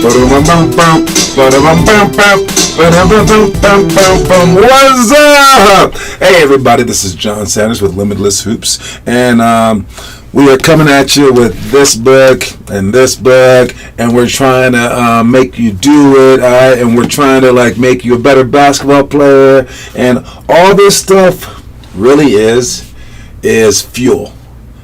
What's up? Hey everybody, this is John Sanders with Limitless Hoops, and we are coming at you with this book and this book, and we're trying to make you do it, alright? And we're trying to make you a better basketball player, and all this stuff really is fuel.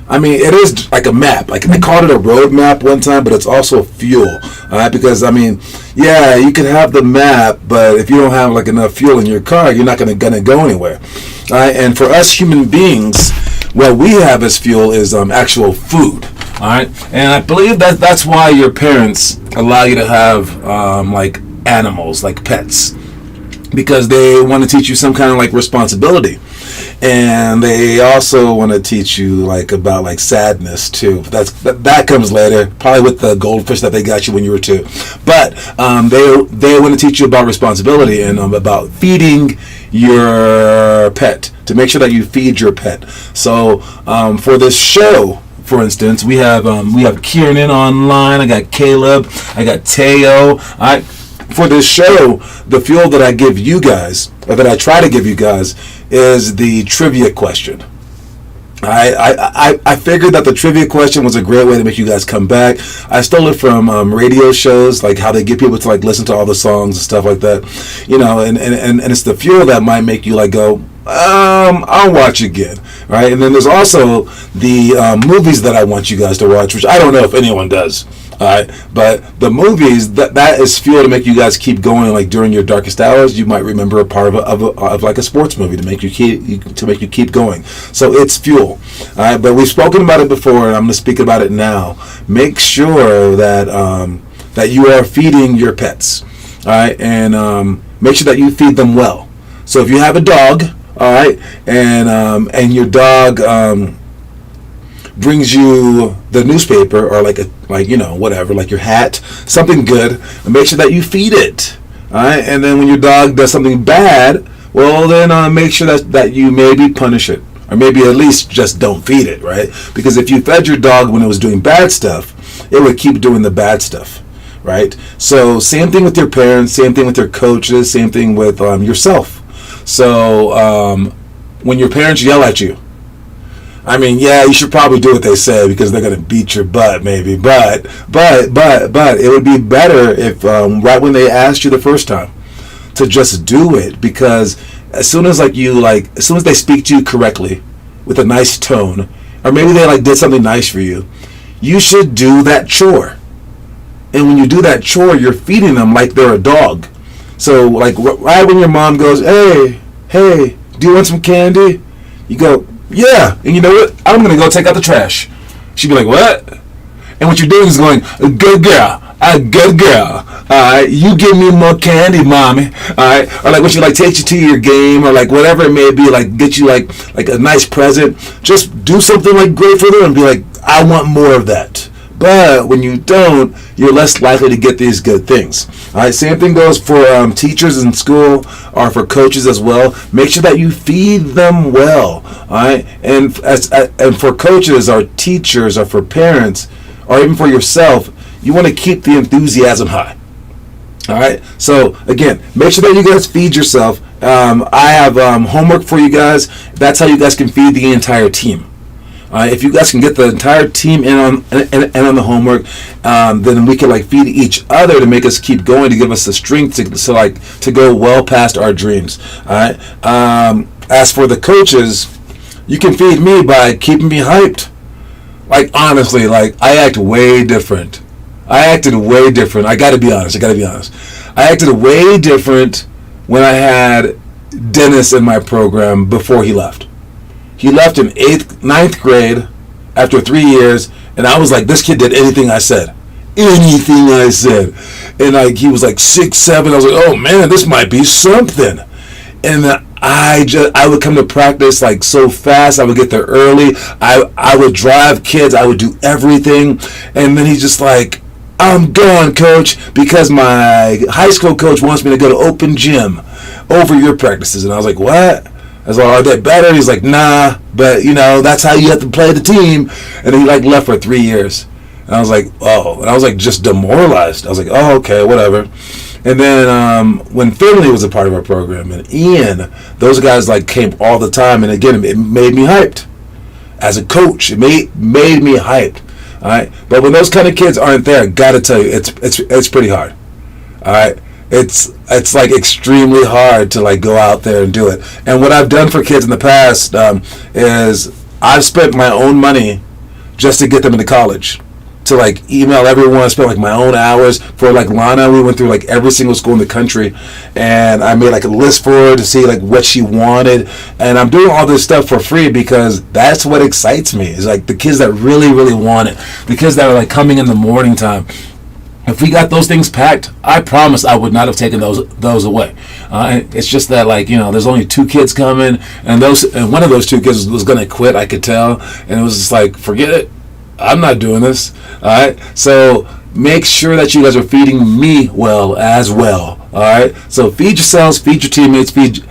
I mean, it is like a map. Like, I called it a road map one time, but it's also fuel. All right? Because, I mean, yeah, you can have the map, but if you don't have, enough fuel in your car, you're not gonna go anywhere. All right? And for us human beings, what we have as fuel is actual food. All right? And I believe that's why your parents allow you to have, animals, like pets. Because they want to teach you some kind of, responsibility. And they also want to teach you about sadness too. That comes later, probably with the goldfish that they got you when you were 2. But they want to teach you about responsibility and about feeding your pet, to make sure that you feed your pet. So for this show, for instance, we have Kieran online. I got Caleb. I got Teo. For this show, the fuel that I give you guys, or that I try to give you guys, is the trivia question. I figured that the trivia question was a great way to make you guys come back. I stole it from radio shows, like how they get people to listen to all the songs and stuff like that, and it's the fuel that might make you go, I'll watch again, right? And then there's also the movies that I want you guys to watch, which I don't know if anyone does. All right, but the movies, that is fuel to make you guys keep going. During your darkest hours, you might remember a part of a sports movie to make you keep going. So it's fuel. All right, but we've spoken about it before, and I'm going to speak about it now. Make sure that that you are feeding your pets. All right, and make sure that you feed them well. So if you have a dog, all right, and your dog brings you the newspaper, or whatever, your hat, something good, and make sure that you feed it. All right, and then when your dog does something bad, well, then make sure that you maybe punish it, or maybe at least just don't feed it, right? Because if you fed your dog when it was doing bad stuff, it would keep doing the bad stuff, right? So same thing with your parents, same thing with your coaches, same thing with yourself. So when your parents yell at you, I mean, yeah, you should probably do what they say, because they're gonna beat your butt, maybe. But it would be better if right when they asked you the first time, to just do it, because as soon as they speak to you correctly, with a nice tone, or maybe they did something nice for you, you should do that chore. And when you do that chore, you're feeding them like they're a dog. So right when your mom goes, hey, do you want some candy? You go, yeah, and you know what? I'm going to go take out the trash. She'd be like, what? And what you're doing is going, good girl, a good girl. Alright, you give me more candy, mommy. Alright, or when she takes you to your game, or whatever it may be, get you like a nice present. Just do something great for them and be like, I want more of that. But when you don't, you're less likely to get these good things. All right, same thing goes for teachers in school, or for coaches as well. Make sure that you feed them well. All right, and for coaches or teachers or for parents or even for yourself, you want to keep the enthusiasm high. All right, so again, make sure that you guys feed yourself. I have homework for you guys. That's how you guys can feed the entire team. If you guys can get the entire team in on the homework, then we can feed each other to make us keep going, to give us the strength to go well past our dreams. All right. As for the coaches, you can feed me by keeping me hyped. Honestly, I act way different. I acted way different. I gotta be honest. I acted way different when I had Dennis in my program before he left. He left in 9th grade after 3 years, and I was like, this kid did anything I said. Anything I said. And he was 6, 7. I was like, oh man, this might be something. And I would come to practice so fast. I would get there early. I would drive kids. I would do everything. And then he's just I'm gone, coach, because my high school coach wants me to go to open gym over your practices. And I was like, what? I was like, are they better? He's like, nah, but that's how you have to play the team. And he left for 3 years. And I was like, oh. And I was like just demoralized. I was like, oh, okay, whatever. And then when Finley was a part of our program and Ian, those guys like came all the time. And again, it made me hyped. As a coach, it made me hyped. All right. But when those kind of kids aren't there, I gotta tell you, it's pretty hard. All right. It's like extremely hard to like go out there and do it. And what I've done for kids in the past is I've spent my own money just to get them into college. To like email everyone, spend like my own hours. For like Lana, we went through like every single school in the country, and I made like a list for her to see like what she wanted. And I'm doing all this stuff for free because that's what excites me. Is like the kids that really, really want it, the kids that are like coming in the morning time. If we got those things packed, I promise I would not have taken those away. It's just that, like, you know, there's only 2 kids coming, and one of those 2 kids was going to quit, I could tell. And it was just like, forget it. I'm not doing this. All right? So make sure that you guys are feeding me well as well. All right? So feed yourselves, feed your teammates, feed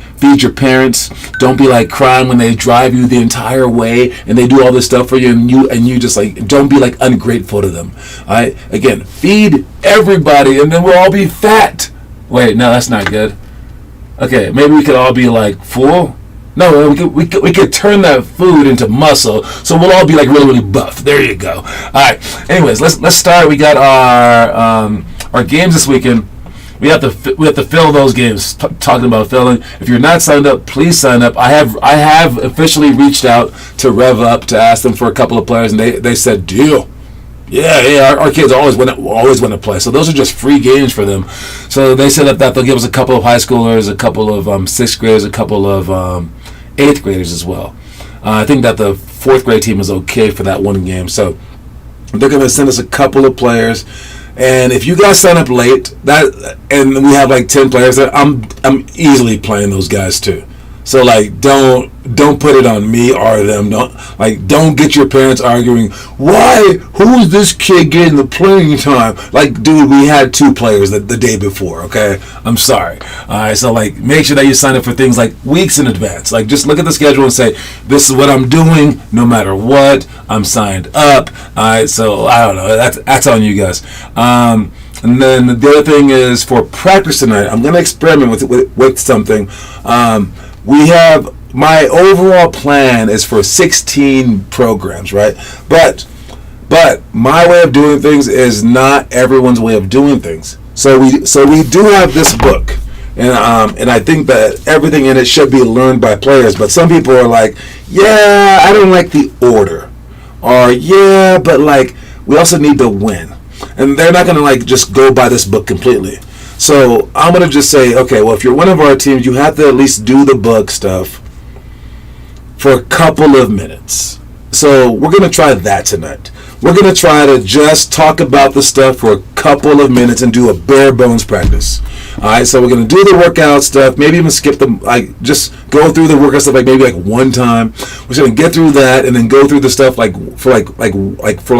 your parents. Don't be like crying when they drive you the entire way and they do all this stuff for you, and you just like, don't be like ungrateful to them. All right? Again, feed everybody and then we'll all be fat. Wait, no, that's not good. Okay, maybe we could all be like full. No, we could turn that food into muscle, so we'll all be like really, really buff. There you go. All right. Anyways, let's start. We got our games this weekend. We have to fill those games. Talking about filling. If you're not signed up, please sign up. I have officially reached out to Rev Up to ask them for a couple of players, and they said deal. Yeah. Our kids always want to play. So those are just free games for them. So they said that they'll give us a couple of high schoolers, a couple of 6th graders, a couple of 8th graders as well. I think that the 4th grade team is okay for that one game. So they're going to send us a couple of players. And if you guys sign up late, and we have like 10 players, I'm easily playing those guys too. So like don't put it on me or them. Don't get your parents arguing, why? Who's this kid getting the playing time? Like, dude, we had 2 players the day before, okay? I'm sorry. Alright, so like make sure that you sign up for things like weeks in advance. Like just look at the schedule and say, this is what I'm doing, no matter what, I'm signed up. Alright, so I don't know. That's on you guys. And then the other thing is for practice tonight, I'm gonna experiment with something. We have, my overall plan is for 16 programs, right? But my way of doing things is not everyone's way of doing things. So we do have this book, and I think that everything in it should be learned by players. But some people are like, yeah, I don't like the order, or yeah, but like we also need to win, and they're not gonna like just go by this book completely. So I'm going to just say, okay, well, if you're one of our teams, you have to at least do the book stuff for a couple of minutes. So we're going to try that tonight. We're going to try to just talk about the stuff for a couple of minutes and do a bare bones practice. All right, so we're going to do the workout stuff, maybe even skip them, like just go through the workout stuff like maybe like one time. We're going to get through that and then go through the stuff for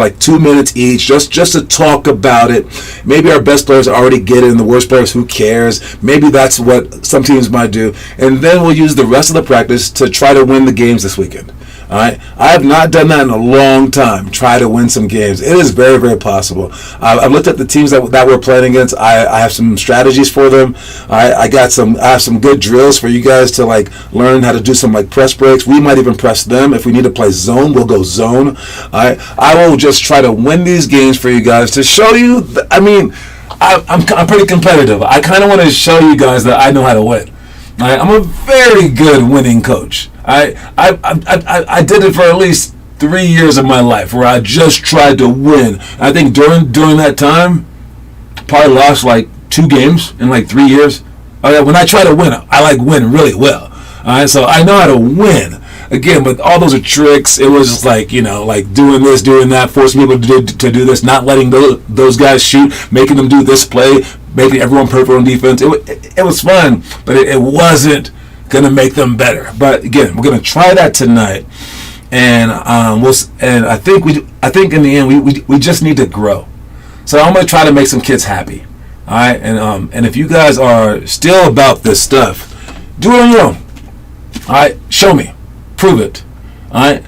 2 minutes each, just to talk about it. Maybe our best players already get it and the worst players, who cares? Maybe that's what some teams might do. And then we'll use the rest of the practice to try to win the games this weekend. All right, I have not done that in a long time. Try to win some games. It is very, very possible. I've looked at the teams that we're playing against. I have some strategies for them. I have some good drills for you guys to like learn how to do some like press breaks. We might even press them if we need to play zone. We'll go zone. All right, I will just try to win these games for you guys to show you. I'm pretty competitive. I kind of want to show you guys that I know how to win. All right, I'm a very good winning coach. I did it for at least 3 years of my life where I just tried to win. I think during that time, probably lost like 2 games in like 3 years. When I try to win, I like win really well. All right, so I know how to win. Again, but all those are tricks. It was just like, like doing this, doing that, forcing people to do this, not letting those guys shoot, making them do this play, making everyone perfect on defense. It was fun, but it wasn't gonna make them better. But again, we're gonna try that tonight, and I think in the end we just need to grow. So I'm gonna try to make some kids happy. All right, and if you guys are still about this stuff, do it on your own. All right, show me, prove it. All right,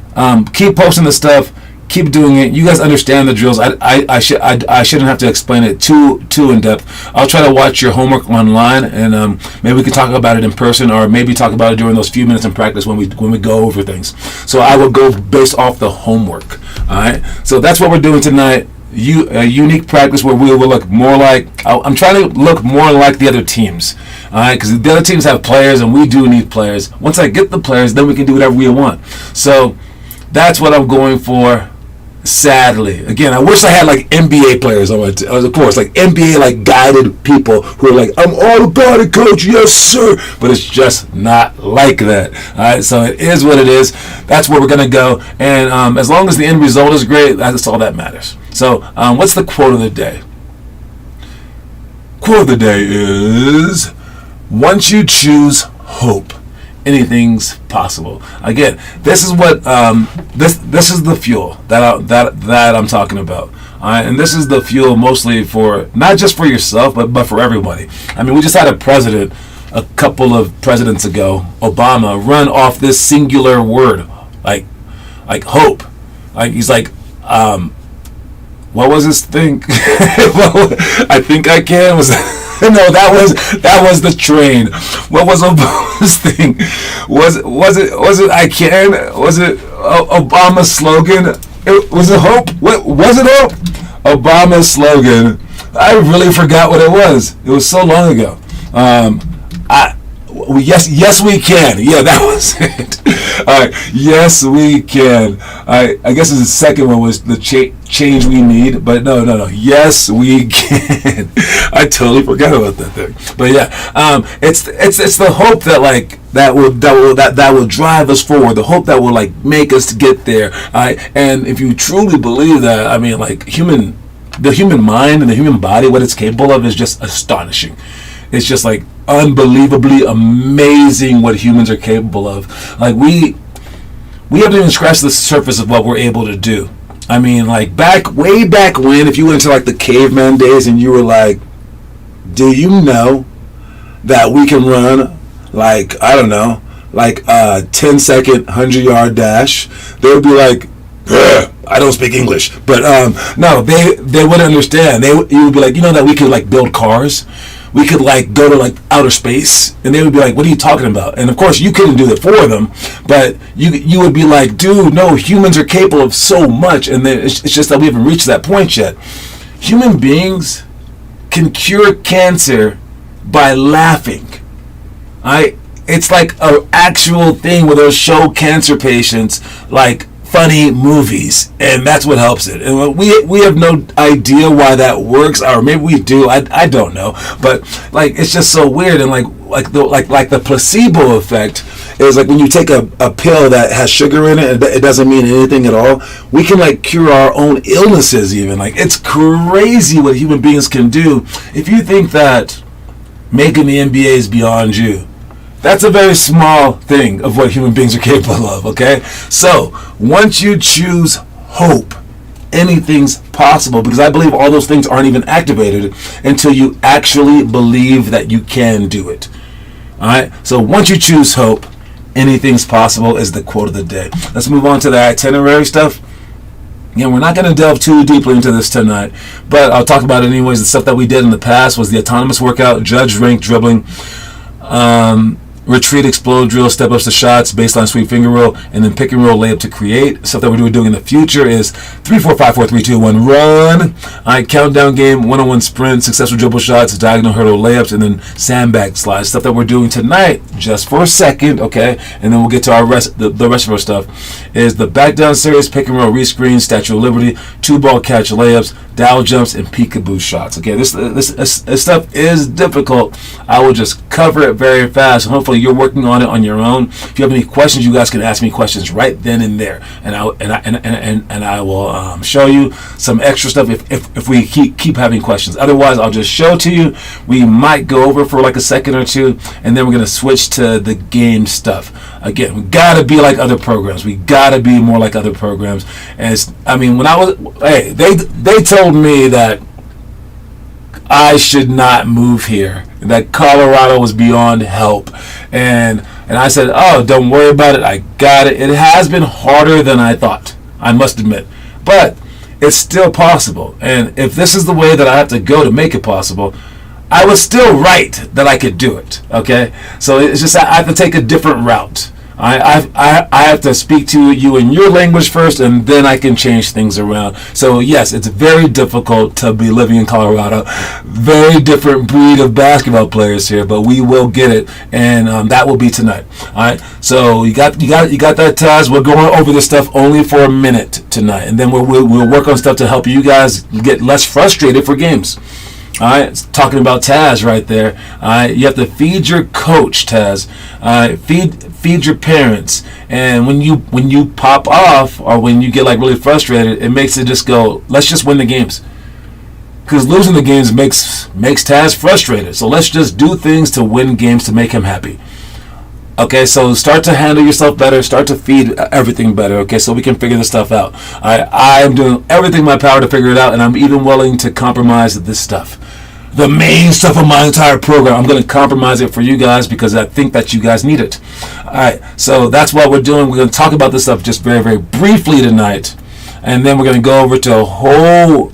keep posting the stuff. Keep doing it. You guys understand the drills. I shouldn't have to explain it too in depth. I'll try to watch your homework online, and maybe we can talk about it in person, or maybe talk about it during those few minutes in practice when we go over things. So I will go based off the homework. All right. So that's what we're doing tonight. A unique practice where we will look more like. I'm trying to look more like the other teams. All right, because the other teams have players, and we do need players. Once I get the players, then we can do whatever we want. So that's what I'm going for. Sadly, again, I wish I had like NBA players on my team. Of course, like NBA like guided people who are like, I'm all about it, coach, yes sir. But it's just not like that. All right, so it is what it is. That's where we're gonna go, and as long as the end result is great, that's all that matters. So, what's the quote of the day? Quote of the day is, once you choose hope, anything's possible. Again, this is what this is the fuel that I'm talking about. All right, and this is the fuel mostly for not just for yourself, but for everybody. I mean, we just had a president a couple of presidents ago, Obama, run off this singular word, like hope. Like he's like, what was his thing? I think I can was. No, that was the train. What was Obama's thing? Was it I can? Was it Obama's slogan? Was it hope? What was it? Hope? Obama's slogan. I really forgot what it was. It was so long ago. Yes, we can. Yeah, that was it. All right, yes, we can. I guess the second one was the change we need, but no. Yes, we can. I totally forgot about that thing. But yeah, it's the hope that like that will drive us forward. The hope that will like make us get there. And if you truly believe that, I mean, like the human mind and the human body, what it's capable of is just astonishing. It's just like unbelievably amazing what humans are capable of. Like we haven't even scratched the surface of what we're able to do. I mean, like way back when, if you went to like the caveman days and you were like, do you know that we can run like, I don't know, like a 10-second 100-yard dash? They would be like, I don't speak English, but no, they wouldn't understand. You would be like, you know that we could like build cars? We could like go to like outer space, and they would be like, what are you talking about? And of course you couldn't do it for them, but you would be like, dude, no, humans are capable of so much, and it's just that we haven't reached that point yet. Human beings can cure cancer by laughing. It's like an actual thing where they'll show cancer patients like funny movies, and that's what helps it. And we have no idea why that works, or maybe we do. I don't know, but like it's just so weird. And like the placebo effect is like when you take a pill that has sugar in it, it doesn't mean anything at all. We can like cure our own illnesses even. Like it's crazy what human beings can do. If you think that making the NBA is beyond you, that's a very small thing of what human beings are capable of, okay? So, once you choose hope, anything's possible, because I believe all those things aren't even activated until you actually believe that you can do it. All right? So, once you choose hope, anything's possible is the quote of the day. Let's move on to the itinerary stuff. Again, we're not going to delve too deeply into this tonight, but I'll talk about it anyways. The stuff that we did in the past was the autonomous workout, judge rank dribbling, retreat, explode drill, step ups to shots, baseline sweep finger roll, and then pick and roll layup to create. Stuff that we're doing in the future is 3, 4, 5, 4, 3, 2, 1, run. All right, countdown game, one-on-one sprint, successful dribble shots, diagonal hurdle layups, and then sandbag slides. Stuff that we're doing tonight, just for a second, okay? And then we'll get to our the rest of our stuff, is the back down series, pick and roll rescreen, Statue of Liberty, 2-ball catch layups, dial jumps, and peekaboo shots. Okay, this stuff is difficult. I will just cover it very fast, and hopefully you're working on it on your own. If you have any questions, you guys can ask me questions right then and there, and I will show you some extra stuff if we keep having questions. Otherwise, I'll just show it to you. We might go over for like a second or two, and then we're gonna switch to the game stuff. Again, we gotta be like other programs. We gotta be more like other programs. And when I was, hey, they told me that I should not move here, that Colorado was beyond help, and I said, oh, don't worry about it, I got it. It has been harder than I thought, I must admit, but it's still possible. And if this is the way that I have to go to make it possible, I was still right that I could do it. Okay, so it's just I have to take a different route. I have to speak to you in your language first, and then I can change things around. So yes, it's very difficult to be living in Colorado. Very different breed of basketball players here, but we will get it, and that will be tonight. All right. So you got that, Taz. We're going over this stuff only for a minute tonight, and then we'll work on stuff to help you guys get less frustrated for games. All right, talking about Taz right there. All right, you have to feed your coach, Taz. All right, feed your parents. And when you pop off or when you get like really frustrated, it makes it just go, let's just win the games. Because losing the games makes Taz frustrated. So let's just do things to win games to make him happy. Okay, so start to handle yourself better. Start to feed everything better. Okay, so we can figure this stuff out. I am doing everything in my power to figure it out, and I'm even willing to compromise this stuff. The main stuff of my entire program, I'm going to compromise it for you guys because I think that you guys need it. All right, so that's what we're doing. We're going to talk about this stuff just very, very briefly tonight, and then we're going to go over to a whole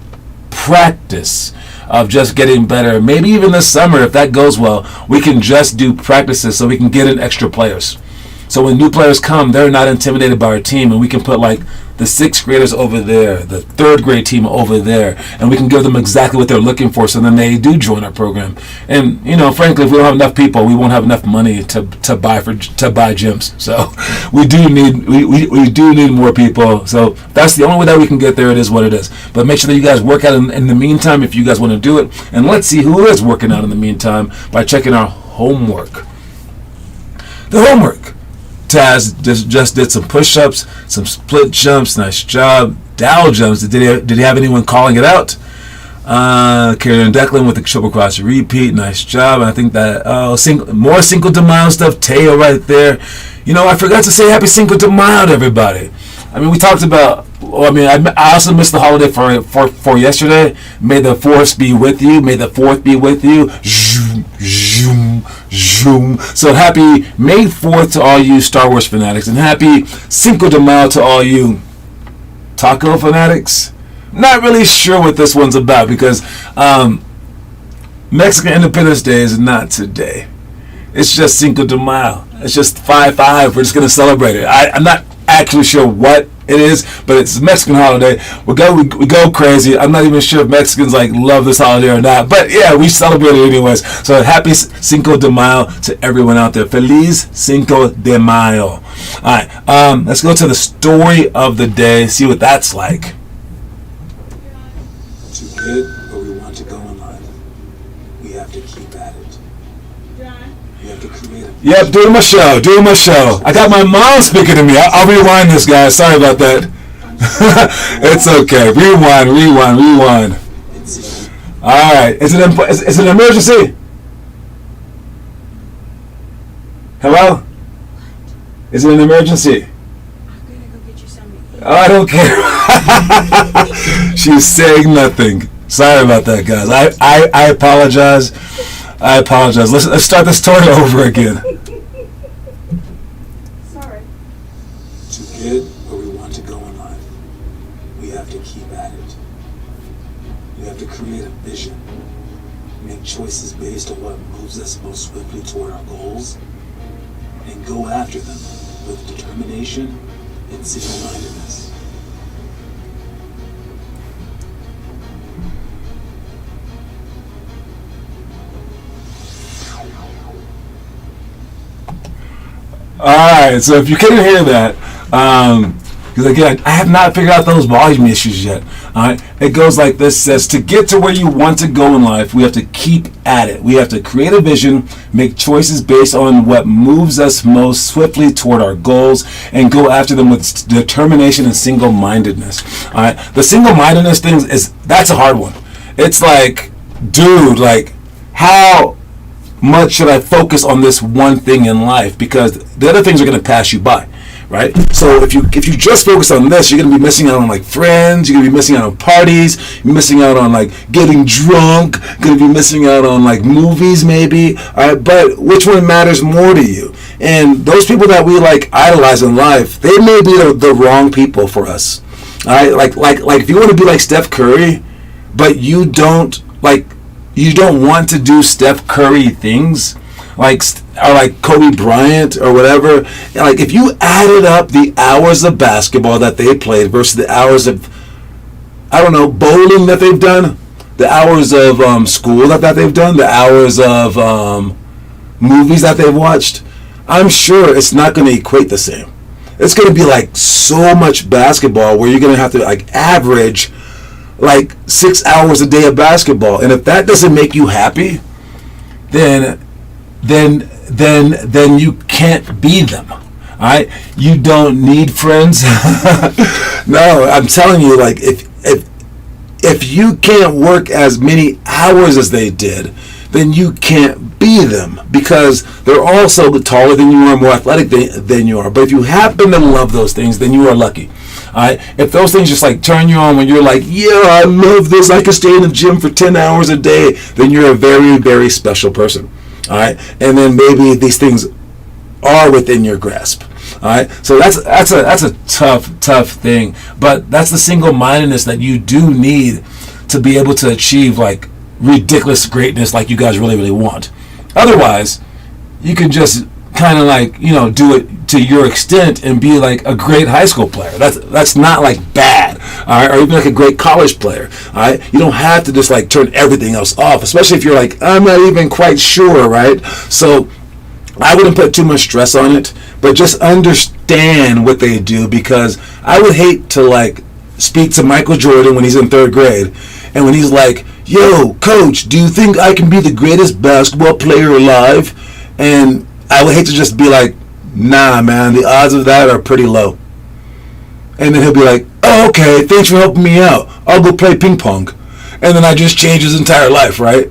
practice of just getting better. Maybe even this summer, if that goes well, we can just do practices so we can get in extra players. So when new players come, they're not intimidated by our team, and we can put like the 6th graders over there, the 3rd grade team over there, and we can give them exactly what they're looking for, so then they do join our program. And frankly, if we don't have enough people, we won't have enough money to buy gyms. So we do need more people. So that's the only way that we can get there. It is what it is. But make sure that you guys work out in the meantime if you guys want to do it. And let's see who is working out in the meantime by checking our homework. The homework. Taz just did some push-ups, some split jumps. Nice job. Dow jumps. Did he have anyone calling it out? Karen Declan with the triple cross repeat. Nice job. And I think that more Cinco de Mayo stuff. Teo right there. I forgot to say happy Cinco de Mayo to everybody. I mean, we talked about. I also missed the holiday for yesterday. May the 4th be with you. May the 4th be with you. Zoom, zoom, zoom. So happy May 4th to all you Star Wars fanatics, and happy Cinco de Mayo to all you taco fanatics. Not really sure what this one's about because Mexican Independence Day is not today. It's just Cinco de Mayo. It's just 5/5. We're just going to celebrate it. I'm not actually sure what it is, but it's a Mexican holiday. We go crazy. I'm not even sure if Mexicans love this holiday or not, but yeah, we celebrate it anyways. So happy Cinco de Mayo to everyone out there. Feliz Cinco de Mayo. All right, let's go to the story of the day. See what that's like. To get where we want to go in life, we have to keep at it. We have to create it. Yep, doing my show. I got my mom speaking to me. I'll rewind this, guys. Sorry about that. It's okay. Rewind. All right. Is it an emergency? Hello? Is it an emergency? I'm going to go get you something to eat. Oh, I don't care. She's saying nothing. Sorry about that, guys. I apologize. Let's start the story over again. Sorry. To get where we want to go in life, we have to keep at it. We have to create a vision, make choices based on what moves us most swiftly toward our goals, and go after them with determination and single-mindedness. Alright, so if you couldn't hear that, because again, I have not figured out those volume issues yet. Alright, it goes like this: says, to get to where you want to go in life, we have to keep at it. We have to create a vision, make choices based on what moves us most swiftly toward our goals, and go after them with determination and single-mindedness. Alright, the single-mindedness thing that's a hard one. It's like, dude, how much should I focus on this one thing in life? Because the other things are going to pass you by, right? So if you just focus on this, you're going to be missing out on friends, you're going to be missing out on parties, you're missing out on getting drunk, going to be missing out on movies maybe. All right, but which one matters more to you? And those people that we idolize in life, they may be the wrong people for us. All right, like if you want to be like Steph Curry, but you don't want to do Steph Curry things, or like Kobe Bryant or whatever. Like if you added up the hours of basketball that they played versus the hours of, I don't know, bowling that they've done, the hours of school that they've done, the hours of movies that they've watched, I'm sure it's not going to equate the same. It's going to be like so much basketball where you're going to have to like average like 6 hours a day of basketball. And if that doesn't make you happy, then you can't be them. All right? You don't need friends. No, I'm telling you, like if you can't work as many hours as they did, then you can't be them, because they're also taller than you are, more athletic than you are. But if you happen to love those things, then you are lucky. All right? If those things just like turn you on when you're like, yeah, I love this, I can stay in the gym for 10 hours a day, then you're a very, very special person. All right? And then maybe these things are within your grasp. All right? So that's a tough thing. But that's the single-mindedness that you do need to be able to achieve like ridiculous greatness like you guys really, really want. Otherwise, you can just kind of like, do it to your extent and be like a great high school player. That's not like bad, all right? Or even like a great college player, all right? You don't have to just like turn everything else off, especially if you're like, I'm not even quite sure, right? So I wouldn't put too much stress on it, but just understand what they do, because I would hate to like speak to Michael Jordan when he's in 3rd grade, and when he's like, yo, coach, do you think I can be the greatest basketball player alive? And I would hate to just be like, nah, man, the odds of that are pretty low. And then he'll be like, oh, okay, thanks for helping me out. I'll go play ping pong. And then I just change his entire life, right?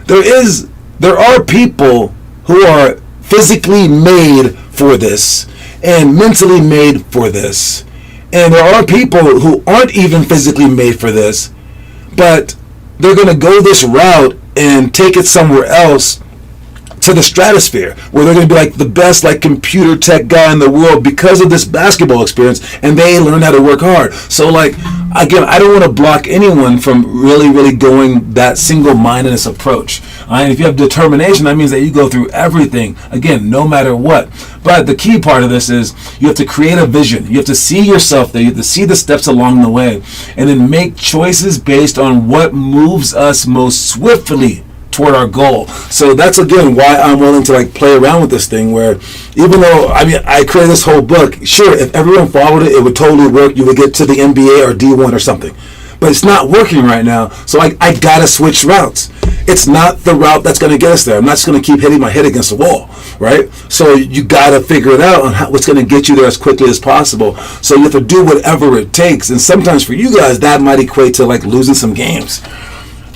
There are people who are physically made for this and mentally made for this. And there are people who aren't even physically made for this, but they're going to go this route and take it somewhere else, to the stratosphere, where they're going to be like the best like computer tech guy in the world because of this basketball experience, and they learn how to work hard. So like, again, I don't want to block anyone from really, really going that single-mindedness approach. And if you have determination, that means that you go through everything, again, no matter what. But the key part of this is you have to create a vision. You have to see yourself there. You have to see the steps along the way, and then make choices based on what moves us most swiftly toward our goal. So that's again why I'm willing to like play around with this thing, where even though I created this whole book, sure, if everyone followed it, it would totally work. You would get to the NBA or D1 or something, but it's not working right now. So I gotta switch routes. It's not the route that's going to get us there. I'm not just going to keep hitting my head against the wall, right? So you got to figure it out on what's going to get you there as quickly as possible. So you have to do whatever it takes. And sometimes for you guys, that might equate to like losing some games.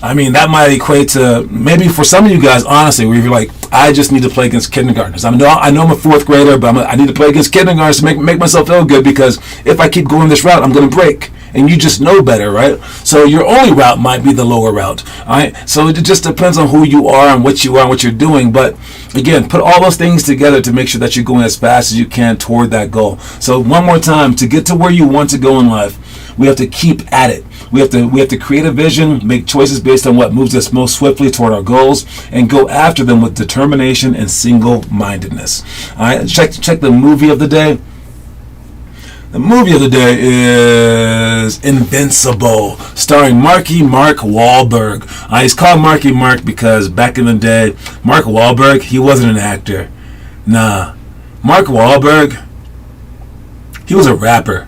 I mean, that might equate to maybe for some of you guys, honestly, where you're like, I just need to play against kindergartners. I know I'm a 4th grader, but I need to play against kindergartners to make myself feel good, because if I keep going this route, I'm going to break. And you just know better, right? So your only route might be the lower route, all right? So it just depends on who you are and what you are and what you're doing. But again, put all those things together to make sure that you're going as fast as you can toward that goal. So one more time, to get to where you want to go in life, we have to keep at it. We have to create a vision, make choices based on what moves us most swiftly toward our goals, and go after them with determination and single-mindedness. All right, check the movie of the day. The movie of the day is Invincible, starring Mark Wahlberg. He's called Marky Mark because back in the day, Mark Wahlberg, he wasn't an actor. Nah. Mark Wahlberg, he was a rapper.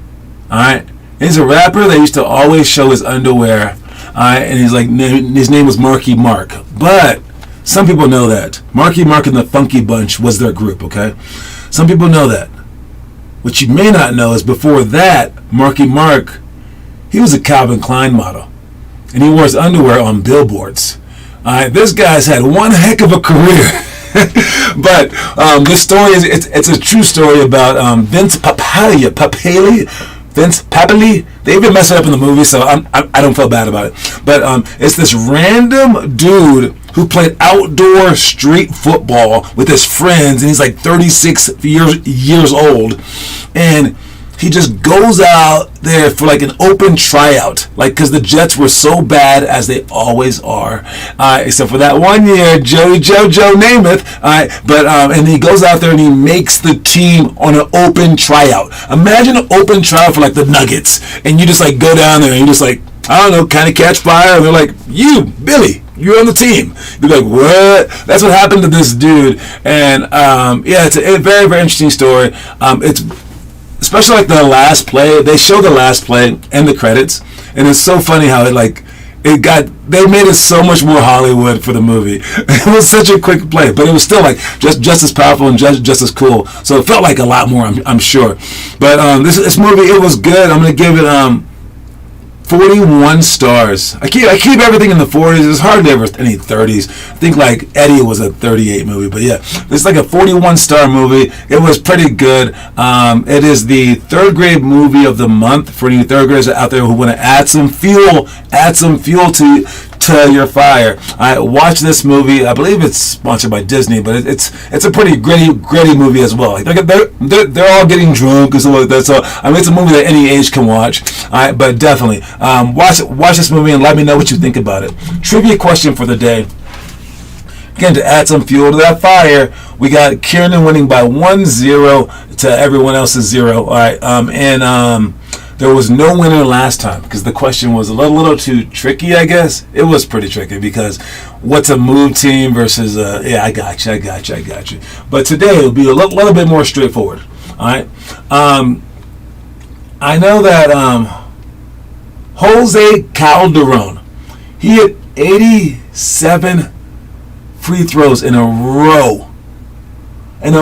Alright? He's a rapper that used to always show his underwear. Alright? And he's like, his name was Marky Mark. But some people know that. Marky Mark and the Funky Bunch was their group, okay? Some people know that. What you may not know is before that, Marky Mark, he was a Calvin Klein model. And he wore his underwear on billboards. This guy's had one heck of a career. But this story it's a true story about Vince Papale. Vince Papale. They even messed it up in the movie, so I don't feel bad about it. But it's this random dude who played outdoor street football with his friends, and he's like 36 years old, and he just goes out there for like an open tryout, like because the Jets were so bad as they always are, except for that one year, Joe Namath. But and he goes out there and he makes the team on an open tryout. Imagine an open tryout for like the Nuggets, and you just like go down there and you just like, I don't know, kind of catch fire, and they're like, you, Billy, you're on the team. You're like, what? That's what happened to this dude. And it's a very, very interesting story. It's especially like the last play. They show the last play and the credits, and it's so funny how they made it so much more Hollywood for the movie. It was such a quick play, but it was still like just as powerful and just as cool. So it felt like a lot more, I'm sure. But this movie, it was good. I'm gonna give it 41 stars. I keep everything in the 40s. It's hardly ever any 30s. I think like Eddie was a 38 movie, but yeah, it's like a 41 star movie. It was pretty good. It is the third grade movie of the month for any third graders out there who want to add some fuel to your fire. I watched this movie. I believe it's sponsored by Disney, but it's a pretty gritty movie as well. Like they're all getting drunk and stuff like that. So I mean, it's a movie that any age can watch. But definitely watch this movie and let me know what you think about it. Trivia question for the day. Again, to add some fuel to that fire, we got Kieran winning by 1-0 to everyone else's 0. All right, there was no winner last time because the question was a little too tricky, I guess. It was pretty tricky because what's a move team versus I got you. But today it'll be a little bit more straightforward. All right. I know that Jose Calderon, he hit 87 free throws in a row in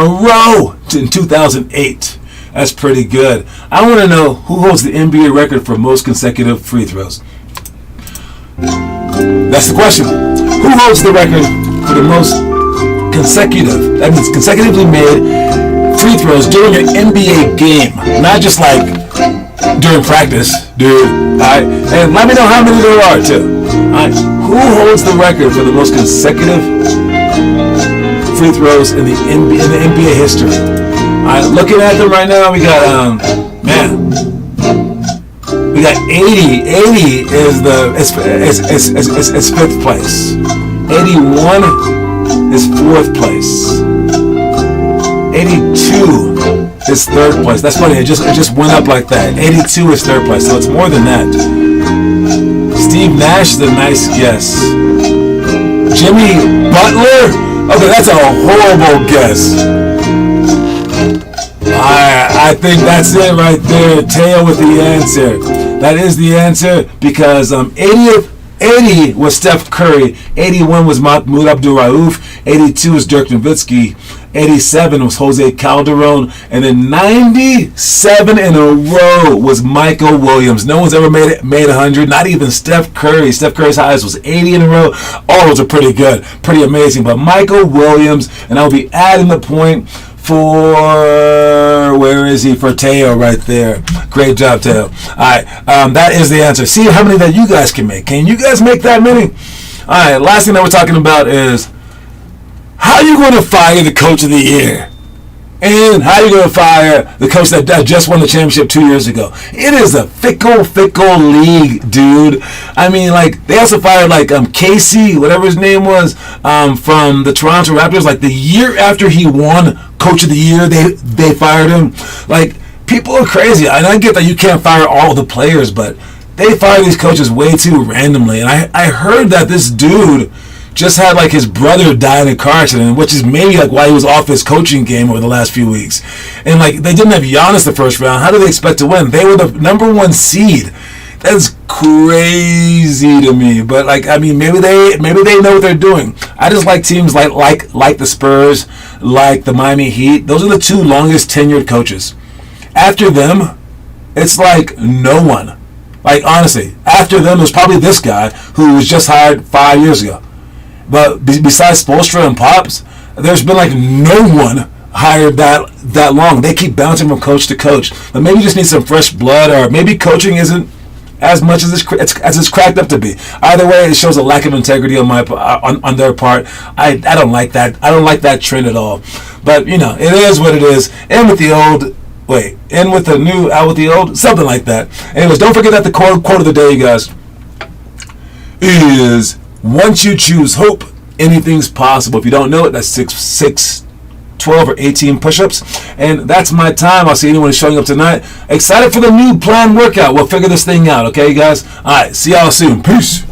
2008. That's pretty good. I want to know who holds the NBA record for most consecutive free throws. That's the question. Who holds the record for the most consecutive, that means consecutively made free throws during an NBA game? Not just like during practice, dude. Alright? And let me know how many there are too. Alright? Who holds the record for the most consecutive free throws in the NBA history? Looking at them right now, we got we got 80. 80 is fifth place. 81 is fourth place. 82 is third place. That's funny. It just went up like that. 82 is third place, so it's more than that. Steve Nash is a nice guess. Jimmy Butler? Okay, that's a horrible guess. I think that's it right there. Teo with the answer. That is the answer because 80 was Steph Curry, 81 was Mahmoud Abdul-Rauf, 82 was Dirk Nowitzki, 87 was Jose Calderon, and then 97 in a row was Michael Williams. No one's ever made 100, not even Steph Curry. Steph Curry's highest was 80 in a row. All those are pretty good, pretty amazing. But Michael Williams, and I'll be adding the point for, where is he? For Teo right there. Great job, Teo. Alright, that is the answer. See how many that you guys can make. Can you guys make that many? Alright, last thing that we're talking about is how are you going to fire the coach of the year? And how are you going to fire the coach that just won the championship 2 years ago? It is a fickle league, dude. I mean, like, they also fired, like, Casey, whatever his name was, from the Toronto Raptors. Like, the year after he won Coach of the Year, they fired him. Like, people are crazy. And I get that you can't fire all the players, but they fire these coaches way too randomly. And I heard that this dude just had like his brother die in a car accident, which is maybe like why he was off his coaching game over the last few weeks. And like they didn't have Giannis the first round. How do they expect to win? They were the number 1 seed. That's crazy to me. But like, I mean, maybe they know what they're doing. I just like teams like the Spurs, like the Miami Heat. Those are the 2 longest tenured coaches. After them, it's like no one. Like honestly, after them was probably this guy who was just hired 5 years ago. But besides Spoelstra and Pops, there's been like no one hired that long. They keep bouncing from coach to coach. But maybe you just need some fresh blood, or maybe coaching isn't as much as it's cracked up to be. Either way, it shows a lack of integrity on their part. I don't like that. I don't like that trend at all. But you know, it is what it is. And with the old Wait, in with the new, out with the old? Something like that. Anyways, don't forget that the quote of the day, you guys, is once you choose hope, anything's possible. If you don't know it, that's 12 or 18 push-ups. And that's my time. I'll see anyone showing up tonight. Excited for the new planned workout. We'll figure this thing out, okay, guys? All right, see y'all soon. Peace.